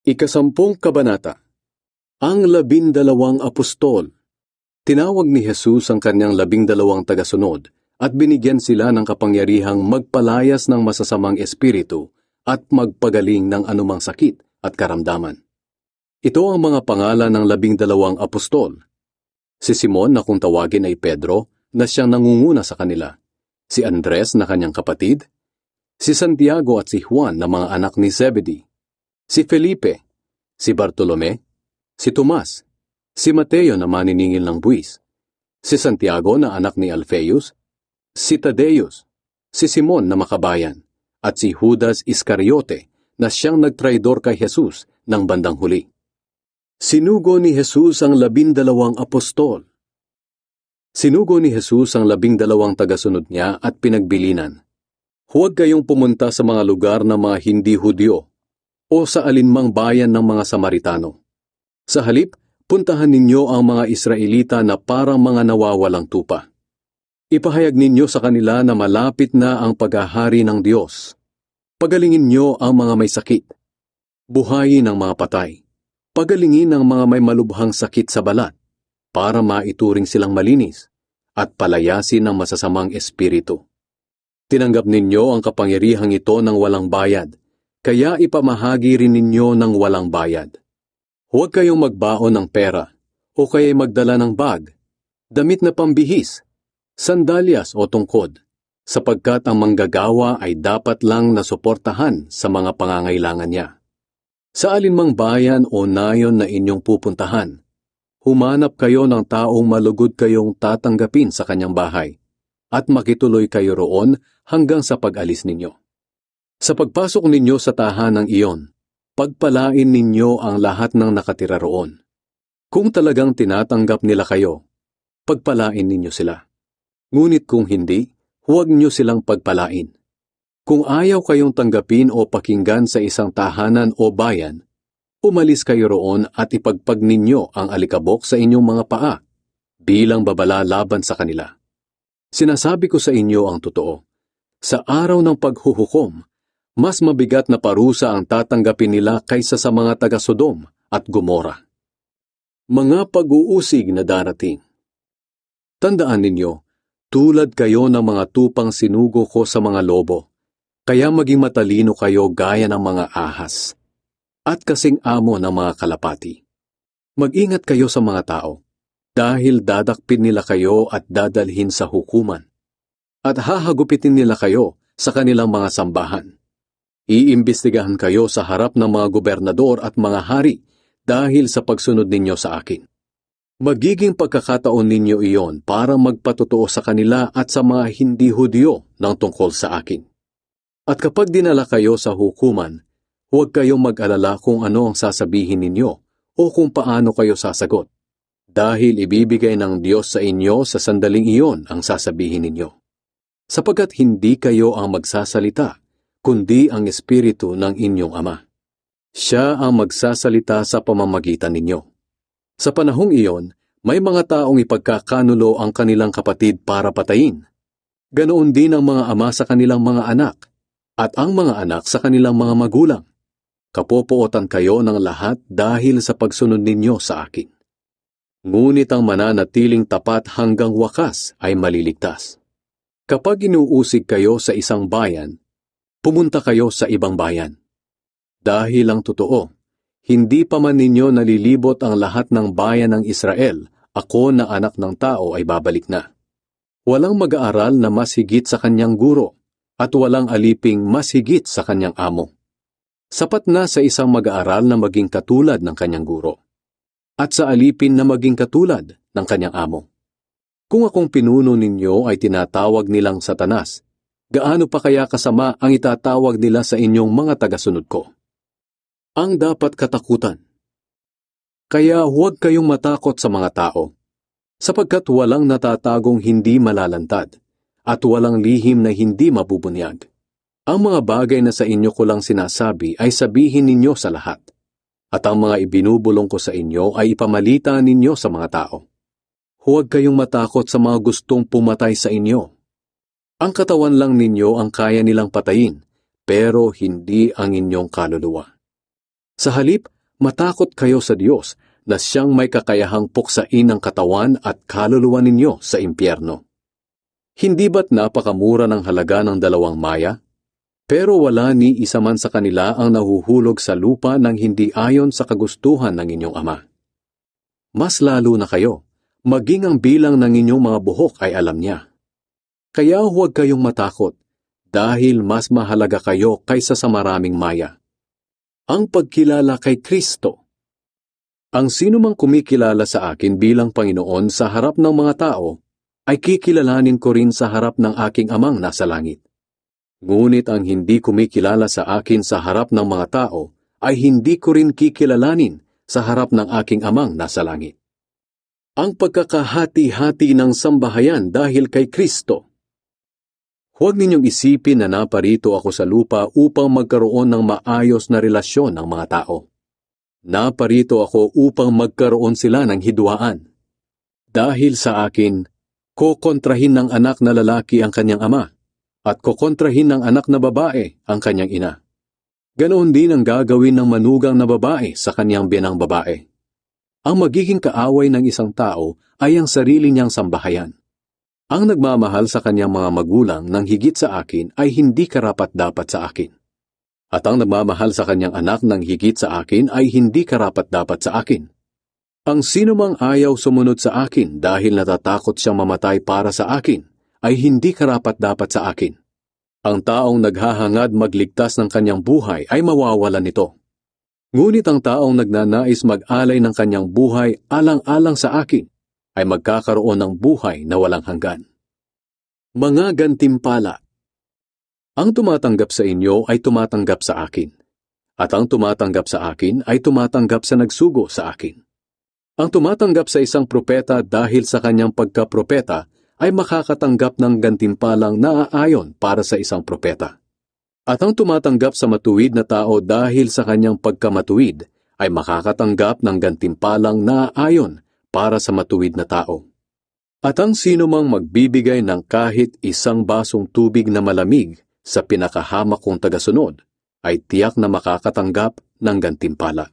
Ikasampung kabanata. Ang 12 apostol. Tinawag ni Jesus ang kanyang 12 tagasunod at binigyan sila ng kapangyarihang magpalayas ng masasamang espiritu at magpagaling ng anumang sakit at karamdaman. Ito ang mga pangalan ng 12 apostol. Si Simon na kung tawagin ay Pedro na siyang nangunguna sa kanila. Si Andres na kanyang kapatid. Si Santiago at si Juan na mga anak ni Zebedee. Si Felipe, si Bartolome, si Tomas, si Mateo na maniningil ng buwis, si Santiago na anak ni Alphaeus, si Tadeus, si Simon na makabayan, at si Judas Iscariote na siyang nagtraidor kay Jesus ng bandang huli. Sinugo ni Jesus ang 12 apostol. Sinugo ni Jesus ang 12 tagasunod niya at pinagbilinan. Huwag kayong pumunta sa mga lugar ng mga hindi Hudyo o sa alinmang bayan ng mga Samaritano. Sa halip, puntahan ninyo ang mga Israelita na parang mga nawawalang tupa. Ipahayag ninyo sa kanila na malapit na ang paghahari ng Diyos. Pagalingin nyo ang mga may sakit. Buhayin ang mga patay. Pagalingin ang mga may malubhang sakit sa balat para maituring silang malinis at palayasin ng masasamang espiritu. Tinanggap ninyo ang kapangyarihang ito ng walang bayad, kaya ipamahagi rin ninyo ng walang bayad. Huwag kayong magbaon ng pera o kaya'y magdala ng bag, damit na pambihis, sandalyas o tungkod, sapagkat ang manggagawa ay dapat lang nasuportahan sa mga pangangailangan niya. Sa alinmang bayan o nayon na inyong pupuntahan, humanap kayo ng taong malugod kayong tatanggapin sa kanyang bahay, at makituloy kayo roon hanggang sa pag-alis ninyo. Sa pagpasok ninyo sa tahanang iyon, pagpalain ninyo ang lahat ng nakatira roon. Kung talagang tinatanggap nila kayo, pagpalain ninyo sila. Ngunit kung hindi, huwag nyo silang pagpalain. Kung ayaw kayong tanggapin o pakinggan sa isang tahanan o bayan, umalis kayo roon at ipagpag ninyo ang alikabok sa inyong mga paa bilang babala laban sa kanila. Sinasabi ko sa inyo ang totoo. Sa araw ng paghuhukom, mas mabigat na parusa ang tatanggapin nila kaysa sa mga taga-Sodom at Gomora. Mga pag-uusig na darating. Tandaan ninyo, tulad kayo ng mga tupang sinugo ko sa mga lobo, kaya maging matalino kayo gaya ng mga ahas, at kasing amo ng mga kalapati. Mag-ingat kayo sa mga tao, dahil dadakpin nila kayo at dadalhin sa hukuman, at hahagupitin nila kayo sa kanilang mga sambahan. Iimbestigahan kayo sa harap ng mga gobernador at mga hari dahil sa pagsunod ninyo sa akin. Magiging pagkakataon ninyo iyon para magpatotoo sa kanila at sa mga hindi Hudyo ng tungkol sa akin. At kapag dinala kayo sa hukuman, huwag kayong mag-alala kung ano ang sasabihin ninyo o kung paano kayo sasagot, dahil ibibigay ng Diyos sa inyo sa sandaling iyon ang sasabihin ninyo. Sapagkat hindi kayo ang magsasalita, kundi ang Espiritu ng inyong Ama. Siya ang magsasalita sa pamamagitan ninyo. Sa panahong iyon, may mga taong ipagkakanulo ang kanilang kapatid para patayin. Ganoon din ang mga ama sa kanilang mga anak, at ang mga anak sa kanilang mga magulang. Kapopootan kayo ng lahat dahil sa pagsunod ninyo sa akin. Ngunit ang mananatiling tapat hanggang wakas ay maliligtas. Kapag inuusig kayo sa isang bayan, pumunta kayo sa ibang bayan. Dahil ang totoo, hindi pa man ninyo nalilibot ang lahat ng bayan ng Israel, ako na anak ng tao ay babalik na. Walang mag-aaral na mas higit sa kanyang guro, at walang aliping mas higit sa kanyang amo. Sapat na sa isang mag-aaral na maging katulad ng kanyang guro, at sa alipin na maging katulad ng kanyang amo. Kung akong pinuno ninyo ay tinatawag nilang Satanas, gaano pa kaya kasama ang itatawag nila sa inyong mga tagasunod ko? Ang dapat katakutan. Kaya huwag kayong matakot sa mga tao, sapagkat walang natatagong hindi malalantad, at walang lihim na hindi mabubunyag. Ang mga bagay na sa inyo ko lang sinasabi ay sabihin ninyo sa lahat, at ang mga ibinubulong ko sa inyo ay ipamalita ninyo sa mga tao. Huwag kayong matakot sa mga gustong pumatay sa inyo. Ang katawan lang ninyo ang kaya nilang patayin, pero hindi ang inyong kaluluwa. Sa halip, matakot kayo sa Diyos na siyang may kakayahang puksain ang katawan at kaluluwa ninyo sa impyerno. Hindi ba't napakamura ng halaga ng 2 maya? Pero wala ni isa man sa kanila ang nahuhulog sa lupa ng hindi ayon sa kagustuhan ng inyong Ama. Mas lalo na kayo, maging ang bilang ng inyong mga buhok ay alam niya. Kaya huwag kayong matakot, dahil mas mahalaga kayo kaysa sa maraming maya. Ang pagkilala kay Kristo. Ang sinumang kumikilala sa akin bilang Panginoon sa harap ng mga tao, ay kikilalanin ko rin sa harap ng aking Amang nasa langit. Ngunit ang hindi kumikilala sa akin sa harap ng mga tao, ay hindi ko rin kikilalanin sa harap ng aking Amang nasa langit. Ang pagkakahati-hati ng sambahayan dahil kay Kristo. Huwag ninyong isipin na naparito ako sa lupa upang magkaroon ng maayos na relasyon ng mga tao. Naparito ako upang magkaroon sila ng hidwaan. Dahil sa akin, kokontrahin ng anak na lalaki ang kanyang ama, at kokontrahin ng anak na babae ang kanyang ina. Ganoon din ang gagawin ng manugang na babae sa kanyang biyanang babae. Ang magiging kaaway ng isang tao ay ang sarili niyang sambahayan. Ang nagmamahal sa kanyang mga magulang ng higit sa akin ay hindi karapat-dapat sa akin. At ang nagmamahal sa kanyang anak ng higit sa akin ay hindi karapat-dapat sa akin. Ang sinumang ayaw sumunod sa akin dahil natatakot siyang mamatay para sa akin, ay hindi karapat-dapat sa akin. Ang taong naghahangad magligtas ng kanyang buhay ay mawawalan nito. Ngunit ang taong nagnanais mag-alay ng kanyang buhay alang-alang sa akin, ay magkakaroon ng buhay na walang hanggan. Mga gantimpala. Ang tumatanggap sa inyo ay tumatanggap sa akin, at ang tumatanggap sa akin ay tumatanggap sa nagsugo sa akin. Ang tumatanggap sa isang propeta dahil sa kanyang pagkapropeta ay makakatanggap ng gantimpalang naaayon para sa isang propeta. At ang tumatanggap sa matuwid na tao dahil sa kanyang pagkamatuwid ay makakatanggap ng gantimpalang naaayon para sa matuwid na tao. At ang sinumang magbibigay ng kahit isang basong tubig na malamig sa pinakahamak kong tagasunod ay tiyak na makakatanggap ng gantimpala.